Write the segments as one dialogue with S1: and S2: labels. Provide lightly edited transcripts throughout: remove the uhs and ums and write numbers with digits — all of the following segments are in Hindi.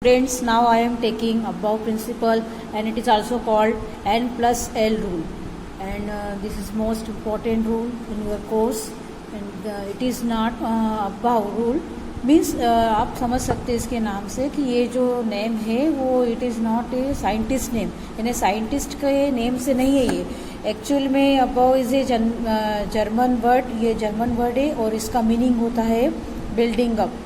S1: Friends, now I am taking above principle, and it is also called N plus L rule, and this is most important rule in your course, and it is not above rule means आप समझ सकते हैं इसके नाम से कि ये जो नेम है वो it is not a scientist name, यानी साइंटिस्ट के नेम से नहीं है ये। एक्चुअल में Aufbau is a German word, ये जर्मन वर्ड है और इसका मीनिंग होता है बिल्डिंग अप।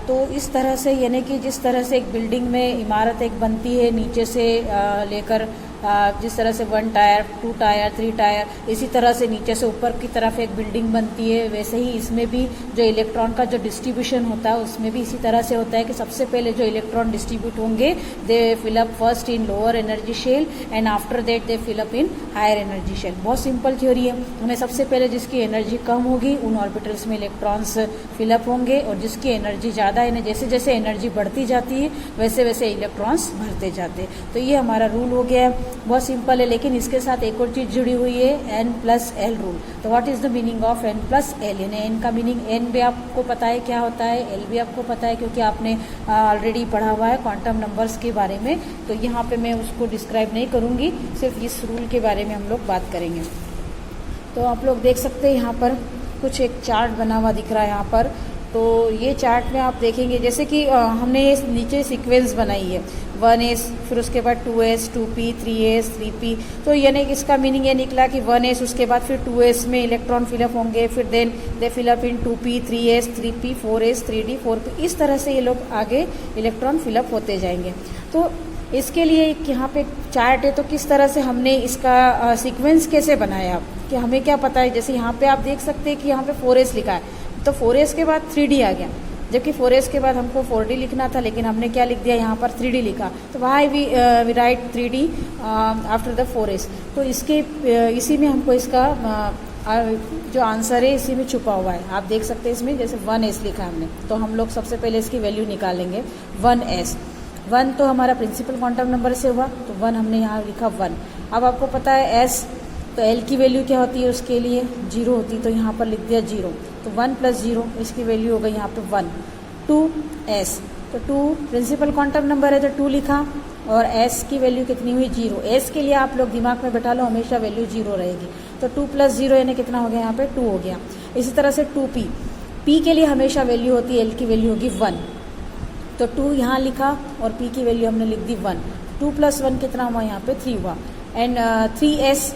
S1: तो इस तरह से यानी कि जिस तरह से एक बिल्डिंग में इमारत एक बनती है नीचे से लेकर जिस तरह से 1 टायर 2 टायर 3 टायर, इसी तरह से नीचे से ऊपर की तरफ एक बिल्डिंग बनती है, वैसे ही इसमें भी जो इलेक्ट्रॉन का जो डिस्ट्रीब्यूशन होता है उसमें भी इसी तरह से होता है कि सबसे पहले जो इलेक्ट्रॉन डिस्ट्रीब्यूट होंगे they fill up first in lower energy shell and after that they fill up in higher energy shell. बहुत सिंपल थ्योरी है। हमें सबसे पहले जिसकी एनर्जी कम होगी उन ऑर्बिटल्स में इलेक्ट्रॉन्स फिलअप होंगे और जिसकी एनर्जी ज़्यादा है, जैसे जैसे एनर्जी बढ़ती जाती है वैसे वैसे इलेक्ट्रॉन्स भरते जाते हैं। तो ये हमारा रूल हो गया, बहुत सिंपल है। लेकिन इसके साथ एक और चीज़ जुड़ी हुई है, N प्लस एल रूल। तो what is the meaning of N plus L? यानी N का मीनिंग N भी आपको पता है क्या होता है, L भी आपको पता है क्योंकि आपने ऑलरेडी पढ़ा हुआ है क्वांटम नंबर्स के बारे में। तो यहाँ पे मैं उसको डिस्क्राइब नहीं करूँगी, सिर्फ इस रूल के बारे में हम लोग बात करेंगे। तो आप लोग देख सकते हैं यहाँ पर कुछ एक चार्ट बना हुआ दिख रहा है यहाँ पर। तो ये चार्ट में आप देखेंगे जैसे कि हमने ये नीचे सीक्वेंस बनाई है 1s, फिर उसके बाद 2s, 2p, 3s, 3p। तो यानी इसका मीनिंग ये निकला कि 1s उसके बाद फिर 2s में इलेक्ट्रॉन फिलअप होंगे, फिर then they fill up in 2p, 3s, 3p, 4s, 3d, 4p। इस तरह से ये लोग आगे इलेक्ट्रॉन फिलअप होते जाएंगे। तो इसके लिए एक यहाँ पे चार्ट है, तो किस तरह से हमने इसका सीक्वेंस कैसे बनाया कि हमें क्या पता है। जैसे यहाँ पे आप देख सकते हैं कि यहाँ पे 4s लिखा है, तो 4s के बाद 3d आ गया, जबकि 4s के बाद हमको 4d लिखना था, लेकिन हमने क्या लिख दिया यहाँ पर 3d लिखा। तो why we write 3d after the 4s। तो इसी में हमको इसका जो आंसर है इसी में छुपा हुआ है। आप देख सकते हैं इसमें जैसे 1s लिखा है हमने, तो हम लोग सबसे पहले इसकी वैल्यू निकालेंगे 1s। 1 तो हमारा प्रिंसिपल क्वांटम नंबर से हुआ, तो 1 हमने यहाँ लिखा 1। अब आपको पता है s, तो l की वैल्यू क्या होती है उसके लिए 0 होती है, तो यहाँ पर लिख दिया 0। तो 1 + 0 इसकी वैल्यू हो गई यहाँ पे 1। 2s, तो 2 प्रिंसिपल क्वांटम नंबर है तो 2 लिखा, और s की वैल्यू कितनी हुई 0। s के लिए आप लोग दिमाग में बैठा लो, हमेशा वैल्यू 0 रहेगी। तो 2 + 0 यानी कितना हो गया यहाँ पे 2 हो गया। इसी तरह से 2p, p के लिए हमेशा वैल्यू होती है, l की वैल्यू होगी 1। तो 2 यहाँ लिखा और p की वैल्यू हमने लिख दी 1। 2 + 1 कितना हुआ यहाँ पे 3 हुआ। एंड 3s,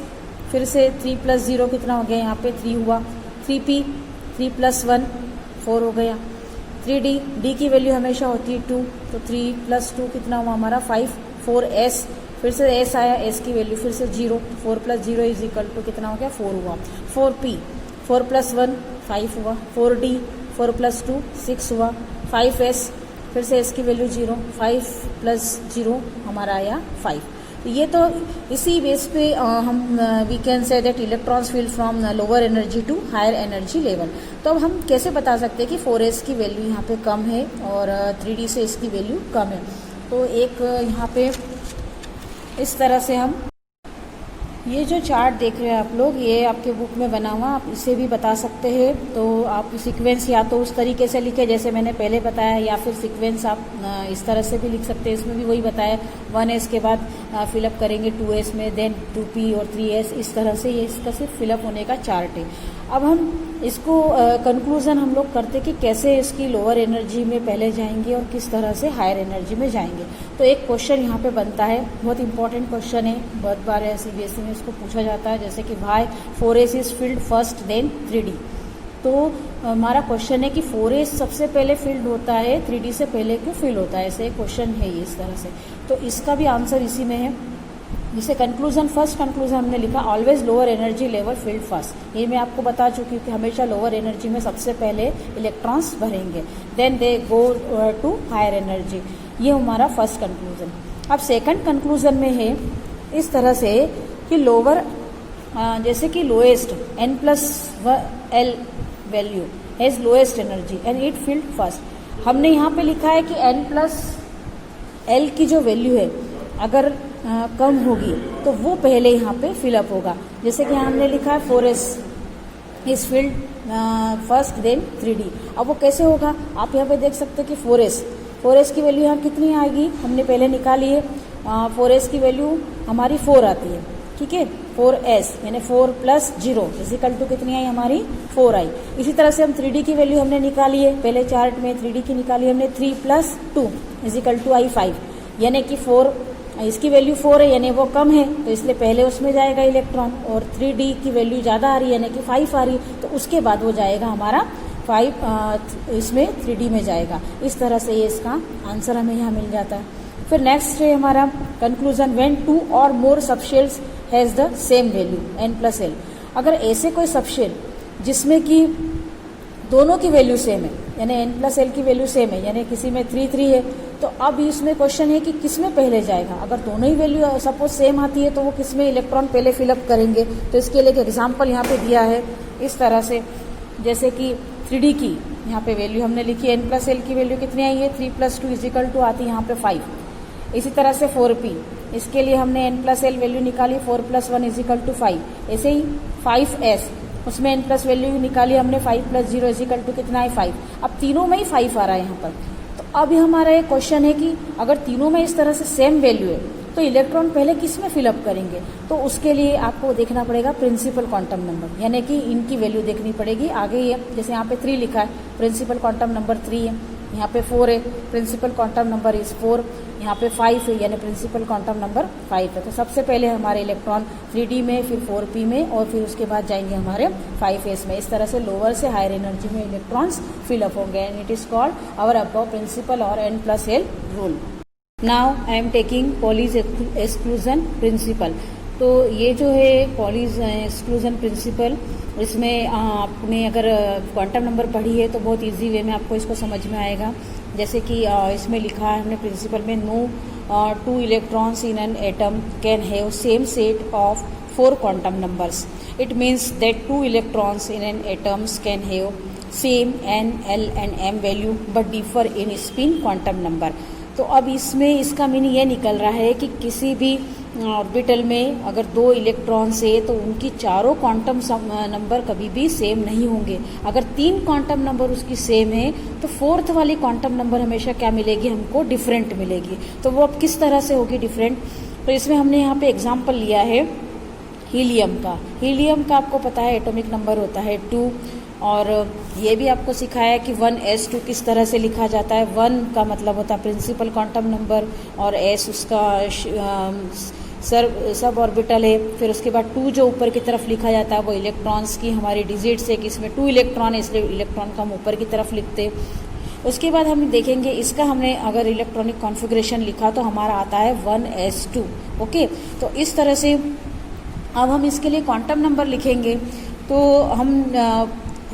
S1: फिर से 3 + 0 कितना हो गया यहाँ पे 3 हुआ। 3p, 3 + 1 4 हो गया। 3d, d की वैल्यू हमेशा होती है 2, तो 3 + 2 कितना हुआ हमारा 5। 4s, फिर से s आया, s की वैल्यू फिर से 0, 4 + 0 = कितना हो गया 4 हुआ। 4p, 4 + 1 5 हुआ। 4d, 4 + 2 6 हुआ। 5s, फिर से s की वैल्यू 0, 5 + 0 हमारा आया 5। तो ये तो इसी बेस पे हम we can say that electrons fill from lower energy to higher energy level. तो अब हम कैसे बता सकते हैं कि 4s की वैल्यू यहाँ पे कम है और 3d से इसकी वैल्यू कम है। तो एक यहाँ पे इस तरह से हम ये जो चार्ट देख रहे हैं आप लोग, ये आपके बुक में बना हुआ, आप इसे भी बता सकते हैं। तो आप सीक्वेंस या तो उस तरीके से लिखे जैसे मैंने पहले बताया, या फिर सीक्वेंस आप इस तरह से भी लिख सकते हैं। इसमें भी वही बताया, 1s के बाद फिलअप करेंगे 2s में, देन 2p और 3s, इस तरह से ये इसका सिर्फ फिलअप होने का चार्ट है। अब हम इसको कंक्लूजन हम लोग करते कि कैसे इसकी लोअर एनर्जी में पहले जाएंगे और किस तरह से हायर एनर्जी में जाएंगे। तो एक क्वेश्चन यहाँ पे बनता है, बहुत इंपॉर्टेंट क्वेश्चन है, बहुत बार CBSE में इसको पूछा जाता है, जैसे कि why 4s is filled first then 3d। तो हमारा क्वेश्चन है कि 4s सबसे पहले फिल्ड होता है, 3d से पहले क्यों फिल होता है, ऐसे क्वेश्चन है ये इस तरह से। तो इसका भी आंसर इसी में है। जिसे कंक्लूजन, फर्स्ट कंक्लूजन हमने लिखा always lower energy level field first. ये मैं आपको बता चुकी हूँ कि हमेशा लोअर एनर्जी में सबसे पहले इलेक्ट्रॉन्स भरेंगे, then they go to higher energy. ये हमारा फर्स्ट कंक्लूजन। अब सेकंड कंक्लूजन में है इस तरह से कि लोअर जैसे कि lowest N + L value has lowest energy and it filled first. हमने यहाँ पे लिखा है कि N + L की जो वैल्यू है अगर कम होगी तो वो पहले यहाँ पे फिलअप होगा। जैसे कि हमने लिखा है 4s is filled first then 3d। अब वो कैसे होगा, आप यहाँ पे देख सकते हैं कि 4s 4s की वैल्यू यहाँ कितनी आएगी, हमने पहले निकाली है। 4s की वैल्यू हमारी 4 आती है, ठीक है। 4s यानी 4 + 0 इजिकल टू कितनी आई हमारी 4 आई। इसी तरह से हम 3d की वैल्यू हमने निकाली है, पहले चार्ट में 3d की निकाली हमने 3 + 2 इजिकल टू आई 5, यानी कि 4 इसकी वैल्यू 4 है यानी वो कम है तो इसलिए पहले उसमें जाएगा इलेक्ट्रॉन, और 3d की वैल्यू ज़्यादा आ रही है यानी कि 5 आ रही है तो उसके बाद वो जाएगा हमारा 5 इसमें 3d में जाएगा। इस तरह से ये इसका आंसर हमें यहाँ मिल जाता है। फिर नेक्स्ट है हमारा कंक्लूजन, व्हेन 2 और more subshells has the same value n+l। अगर ऐसे कोई सबशेल जिसमें कि दोनों की वैल्यू सेम है यानी n+l की वैल्यू सेम है, यानी किसी में 3 3 है, तो अब इसमें क्वेश्चन है कि किस में पहले जाएगा। अगर दोनों ही वैल्यू सपोज सेम आती है तो वो किस में इलेक्ट्रॉन पहले फिलअप करेंगे। तो इसके लिए एक एग्जाम्पल यहाँ पे दिया है इस तरह से, जैसे कि 3d की यहाँ पे वैल्यू हमने लिखी, n+l की वैल्यू कितनी आई है 3 + 2 इजिकल टू आती है यहाँ पे 5। इसी तरह से 4p, इसके लिए हमने n+l वैल्यू निकाली 4 + 1 इजिकल टू 5। ऐसे ही 5s, उसमें n+ वैल्यू निकाली हमने 5 + 0 इजिकल टू कितना है 5। अब तीनों में ही 5 आ रहा है यहाँ पर। तो अब हमारा एक क्वेश्चन है कि अगर तीनों में इस तरह से सेम वैल्यू है तो इलेक्ट्रॉन पहले किस में फिलअप करेंगे। तो उसके लिए आपको देखना पड़ेगा प्रिंसिपल क्वांटम नंबर, यानी कि इनकी वैल्यू देखनी पड़ेगी। आगे ये जैसे यहाँ पे 3 लिखा है, प्रिंसिपल क्वांटम नंबर 3 है, यहाँ पे 4 है, प्रिंसिपल क्वांटम नंबर इज 4, यहाँ पे 5 है यानी प्रिंसिपल क्वांटम नंबर 5 है। तो सबसे पहले हमारे इलेक्ट्रॉन 3d में, फिर 4p में, और फिर उसके बाद जाएंगे हमारे 5s में। इस तरह से लोअर से हायर एनर्जी में इलेक्ट्रॉन्स फिलअप होंगे and it is called our Aufbau principle और n+l rule. Now I am taking Pauli's exclusion principle. तो ये जो है पॉलीज एक्सक्लूजन प्रिंसिपल, इसमें आपने अगर क्वांटम नंबर पढ़ी है तो बहुत इजी वे में आपको इसको समझ में आएगा। जैसे कि इसमें लिखा है हमने प्रिंसिपल में, no 2 electrons in an atom can have same set of 4 quantum numbers. It means that 2 electrons in an atoms can have same n, l and m value but differ in spin quantum number. तो अब इसमें इसका मीनिंग ये निकल रहा है कि किसी भी ऑर्बिटल में अगर 2 इलेक्ट्रॉन्स है तो उनकी चारों क्वांटम नंबर कभी भी सेम नहीं होंगे। अगर 3 क्वांटम नंबर उसकी सेम है तो 4th वाली क्वांटम नंबर हमेशा क्या मिलेगी, हमको डिफरेंट मिलेगी। तो वो अब किस तरह से होगी डिफरेंट, तो इसमें हमने यहाँ पे एग्जाम्पल लिया है हीलियम का। हीलियम का आपको पता है एटॉमिक नंबर होता है 2, और ये भी आपको सिखाया कि 1s2 किस तरह से लिखा जाता है। 1 का मतलब होता है प्रिंसिपल क्वांटम नंबर और s उसका सब ऑर्बिटल है। फिर उसके बाद 2 जो ऊपर की तरफ लिखा जाता है वो इलेक्ट्रॉन्स की हमारी डिजिट्स है कि इसमें 2 इलेक्ट्रॉन है इसलिए इलेक्ट्रॉन को हम ऊपर की तरफ लिखते हैं। उसके बाद हम देखेंगे इसका हमने अगर इलेक्ट्रॉनिक कॉन्फ़िगरेशन लिखा तो हमारा आता है 1s2। ओके, तो इस तरह से अब हम इसके लिए क्वांटम नंबर लिखेंगे। तो हम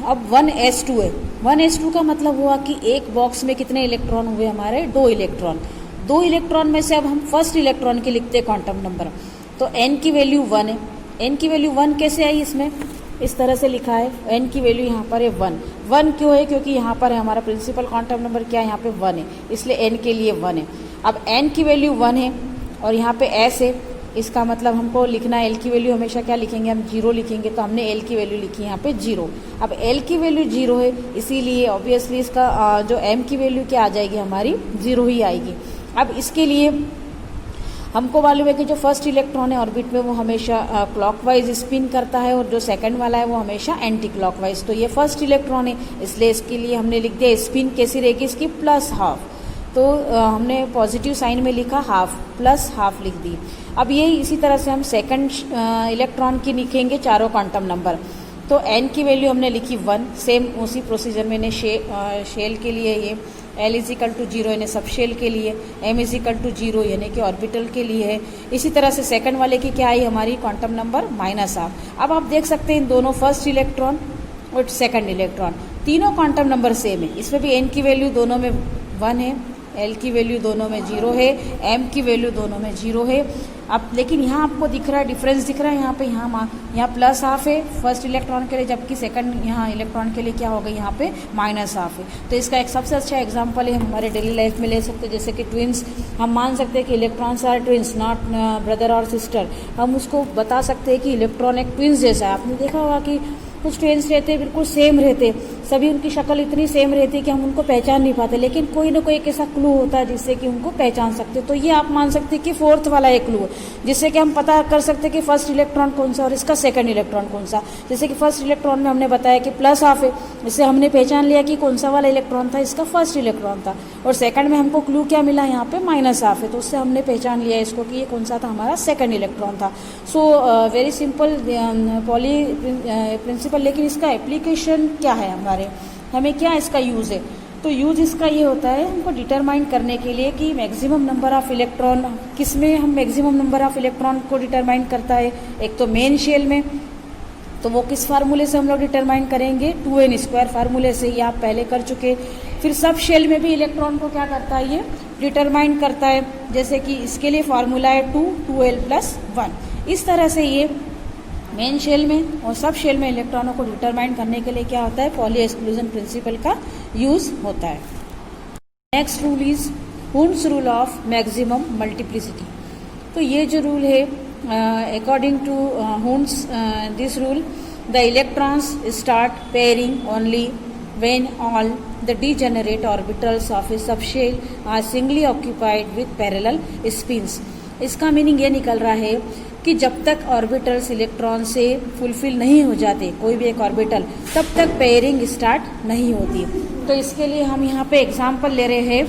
S1: अब 1s2 है, 1s2 का मतलब हुआ कि एक बॉक्स में कितने इलेक्ट्रॉन हुए हमारे 2 इलेक्ट्रॉन। 2 इलेक्ट्रॉन में से अब हम फर्स्ट इलेक्ट्रॉन के लिखते हैं क्वांटम नंबर। तो n की वैल्यू 1 है। n की वैल्यू 1 कैसे आई, इसमें इस तरह से लिखा है n की वैल्यू यहाँ पर है 1 क्यों है, क्योंकि यहाँ पर है हमारा प्रिंसिपल क्वांटम नंबर क्या है, यहाँ पे 1 है इसलिए n के लिए 1 है। अब n की वैल्यू 1 है और यहाँ पे s है, इसका मतलब हमको लिखना है l की वैल्यू हमेशा क्या लिखेंगे, हम 0 लिखेंगे। तो हमने l की वैल्यू लिखी यहाँ पे 0। अब l की वैल्यू 0 है इसीलिए ऑब्वियसली इसका जो m की वैल्यू क्या आ जाएगी, हमारी 0 ही आएगी। अब इसके लिए हमको मालूम है कि जो फर्स्ट इलेक्ट्रॉन है ऑर्बिट में वो हमेशा क्लॉकवाइज स्पिन करता है और जो सेकंड वाला है वो हमेशा एंटी क्लॉकवाइज। तो ये फर्स्ट इलेक्ट्रॉन है इसलिए इसके लिए हमने लिख दिया स्पिन कैसी रहेगी इसकी +½ तो हमने पॉजिटिव साइन में लिखा ½ लिख दी। अब ये इसी तरह से हम सेकंड इलेक्ट्रॉन की लिखेंगे चारों क्वांटम नंबर। तो n की वैल्यू हमने लिखी 1, सेम उसी प्रोसीजर में शेल के लिए ये l = 0 यानी सब शेल के लिए, m = 0 यानी कि ऑर्बिटल के लिए है। इसी तरह से सेकंड वाले की क्या आई हमारी क्वांटम नंबर -½ अब आप देख सकते हैं इन दोनों फर्स्ट इलेक्ट्रॉन और सेकंड इलेक्ट्रॉन तीनों क्वांटम नंबर सेम है। इसमें भी n की वैल्यू दोनों में 1 है, l की वैल्यू दोनों में 0 है, m की वैल्यू दोनों में 0 है। अब लेकिन यहाँ आपको दिख रहा है डिफरेंस दिख रहा है, यहाँ पे यहाँ +½ है फर्स्ट इलेक्ट्रॉन के लिए, जबकि सेकंड यहाँ इलेक्ट्रॉन के लिए क्या होगा यहाँ पे -½ है। तो इसका एक सबसे अच्छा एग्जांपल है हम हमारे डेली लाइफ में ले सकते हैं, जैसे कि ट्विंस। हम मान सकते हैं कि electrons are twins not brother और सिस्टर। हम उसको बता सकते हैं कि इलेक्ट्रॉन एक ट्विंस जैसा है। आपने देखा होगा कि कुछ ट्विंस रहते हैं बिल्कुल सेम रहते, सभी उनकी शक्ल इतनी सेम रहती है कि हम उनको पहचान नहीं पाते, लेकिन कोई ना कोई एक ऐसा क्लू होता है जिससे कि उनको पहचान सकते। तो ये आप मान सकते हैं कि फोर्थ वाला एक क्लू है, जिससे कि हम पता कर सकते हैं कि फर्स्ट इलेक्ट्रॉन कौन सा और इसका सेकंड इलेक्ट्रॉन कौन सा। जैसे कि फर्स्ट इलेक्ट्रॉन में हमने बताया कि प्लस हाफ है, इससे हमने पहचान लिया कि कौन सा वाला इलेक्ट्रॉन था, इसका फर्स्ट इलेक्ट्रॉन था। और सेकंड में हमको क्लू क्या मिला, यहाँ पे माइनस हाफ है, तो उससे हमने पहचान लिया इसको कि ये कौन सा था, हमारा सेकंड इलेक्ट्रॉन था। So very simple Pauli principle. लेकिन इसका एप्लीकेशन क्या है, हमें क्या इसका यूज़ है? तो यूज इसका ये होता है हमको डिटरमाइन करने के लिए कि मैक्सिमम नंबर ऑफ इलेक्ट्रॉन किस में, हम मैक्सिमम नंबर ऑफ इलेक्ट्रॉन को डिटरमाइन करता है। एक तो मेन शेल में, तो वो किस फार्मूले से हम लोग डिटरमाइन करेंगे, 2n² फार्मूले से, ये आप पहले कर चुके। फिर सब शेल में भी इलेक्ट्रॉन को क्या करता है, ये डिटरमाइन करता है। जैसे कि इसके लिए फार्मूला है 2l+1। इस तरह से ये मेन शेल में और सब शेल में इलेक्ट्रॉनों को डिटरमाइन करने के लिए क्या होता है, पॉली एक्सक्लूजन प्रिंसिपल का यूज होता है। Next rule is Hund's rule of maximum multiplicity. तो ये जो रूल है, according to Hund's this rule, the electrons start pairing only when all the degenerate orbitals of a subshell are singly occupied with parallel spins। इसका मीनिंग ये निकल रहा है कि जब तक ऑर्बिटल्स इलेक्ट्रॉन से फुलफिल नहीं हो जाते, कोई भी एक ऑर्बिटल, तब तक पेयरिंग स्टार्ट नहीं होती। तो इसके लिए हम यहाँ पे एग्जांपल ले रहे हैं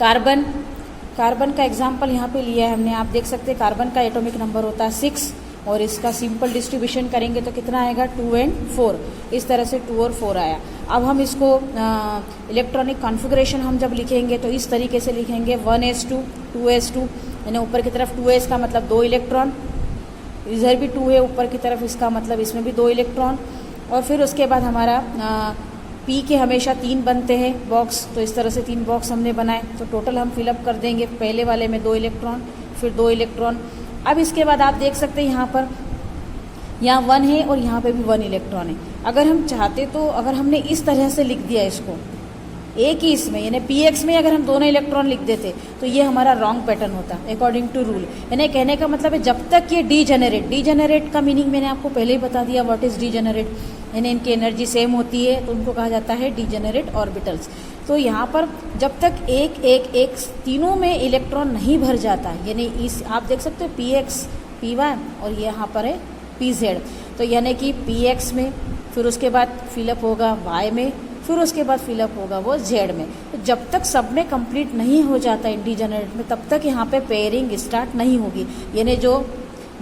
S1: कार्बन का एग्जांपल यहाँ पे लिया है हमने। आप देख सकते हैं कार्बन का एटॉमिक नंबर होता है 6 और इसका सिंपल डिस्ट्रीब्यूशन करेंगे तो कितना आएगा, 2 and 4। इस तरह से 2 और 4 आया। अब हम इसको इलेक्ट्रॉनिक कॉन्फ़िगरेशन हम जब लिखेंगे तो इस तरीके से लिखेंगे 1s2 2s2, यानी ऊपर की तरफ 2s का मतलब 2 इलेक्ट्रॉन, इधर भी 2 है ऊपर की तरफ, इसका मतलब इसमें भी 2 इलेक्ट्रॉन। और फिर उसके बाद हमारा पी के हमेशा 3 बनते हैं बॉक्स, तो इस तरह से 3 बॉक्स हमने बनाए। तो टोटल हम फिलअप कर देंगे, पहले वाले में 2 इलेक्ट्रॉन, फिर 2 इलेक्ट्रॉन। अब इसके बाद आप देख सकते हैं यहाँ 1 है और यहाँ पे भी 1 इलेक्ट्रॉन है। अगर हम चाहते तो अगर हमने इस तरह से लिख दिया इसको एक ही इसमें, यानी px में अगर हम दोनों इलेक्ट्रॉन लिख देते तो ये हमारा रॉन्ग पैटर्न होता अकॉर्डिंग टू रूल। यानी कहने का मतलब है जब तक ये डीजेनरेट का मीनिंग मैंने आपको पहले ही बता दिया, व्हाट इज डीजेनरेट, यानी इनकी एनर्जी सेम होती है तो उनको कहा जाता है डीजेनरेट ऑर्बिटल्स। तो यहाँ पर जब तक एक तीनों में इलेक्ट्रॉन नहीं भर जाता, यानी इस आप देख सकते हो px py और ये यहाँ पर है pz, तो यानी कि px में, फिर उसके बाद फिलअप होगा y में, फिर उसके बाद फिलअप होगा वो z में। तो जब तक सब में कंप्लीट नहीं हो जाता इंडीजेनरेट में, तब तक यहाँ पे पेयरिंग स्टार्ट नहीं होगी। यानी जो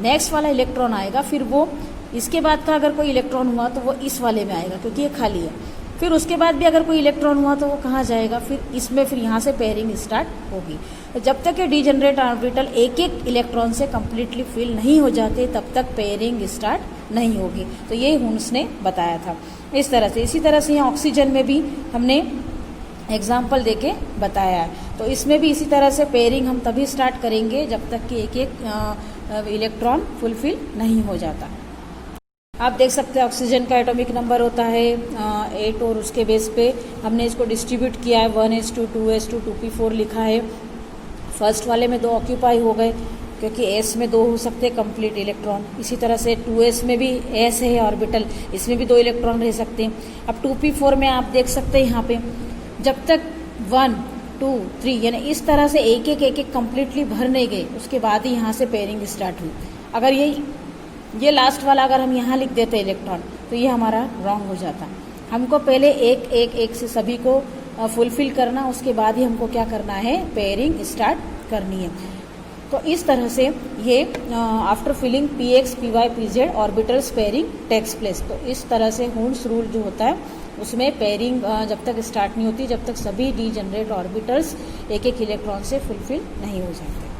S1: नेक्स्ट वाला इलेक्ट्रॉन आएगा फिर वो इसके बाद का अगर कोई इलेक्ट्रॉन हुआ तो वो इस वाले में आएगा क्योंकि ये खाली है। फिर उसके बाद भी अगर कोई इलेक्ट्रॉन हुआ तो वो कहाँ जाएगा, फिर इसमें, फिर यहाँ से पेयरिंग स्टार्ट होगी। तो जब तक ये डीजेनरेट ऑर्बिटल एक इलेक्ट्रॉन से कम्प्लीटली फिल नहीं हो जाते तब तक पेयरिंग स्टार्ट नहीं होगी। तो ये हुन्स ने बताया था इस तरह से। इसी तरह से यहाँ ऑक्सीजन में भी हमने एग्जाम्पल देके बताया है। तो इसमें भी इसी तरह से पेयरिंग हम तभी स्टार्ट करेंगे जब तक कि एक इलेक्ट्रॉन फुलफिल नहीं हो जाता। आप देख सकते हैं ऑक्सीजन का एटॉमिक नंबर होता है 8 और उसके बेस पे हमने इसको डिस्ट्रीब्यूट किया है 1s2 2s2 2p4 लिखा है। फर्स्ट वाले में 2 ऑक्यूपाई हो गए क्योंकि s में 2 हो सकते हैं कंप्लीट इलेक्ट्रॉन। इसी तरह से 2s में भी s है ऑर्बिटल, इसमें भी 2 इलेक्ट्रॉन रह सकते हैं। अब 2p4 में आप देख सकते हैं यहाँ पे जब तक 1 2 3 यानी इस तरह से एक कंप्लीटली भर नहीं गए उसके बाद ही यहाँ से पेयरिंग स्टार्ट हुई। अगर ये लास्ट वाला अगर हम यहाँ लिख देते इलेक्ट्रॉन तो ये हमारा रॉन्ग हो जाता। हमको पहले एक से सभी को फुलफिल करना, उसके बाद ही हमको क्या करना है, पेयरिंग स्टार्ट करनी है। तो इस तरह से ये after filling px py pz orbitals pairing takes place. तो इस तरह से हुन्स रूल जो होता है उसमें पेयरिंग जब तक स्टार्ट नहीं होती जब तक सभी डीजेनरेट ऑर्बिटल्स एक इलेक्ट्रॉन से फुलफिल नहीं हो जाते।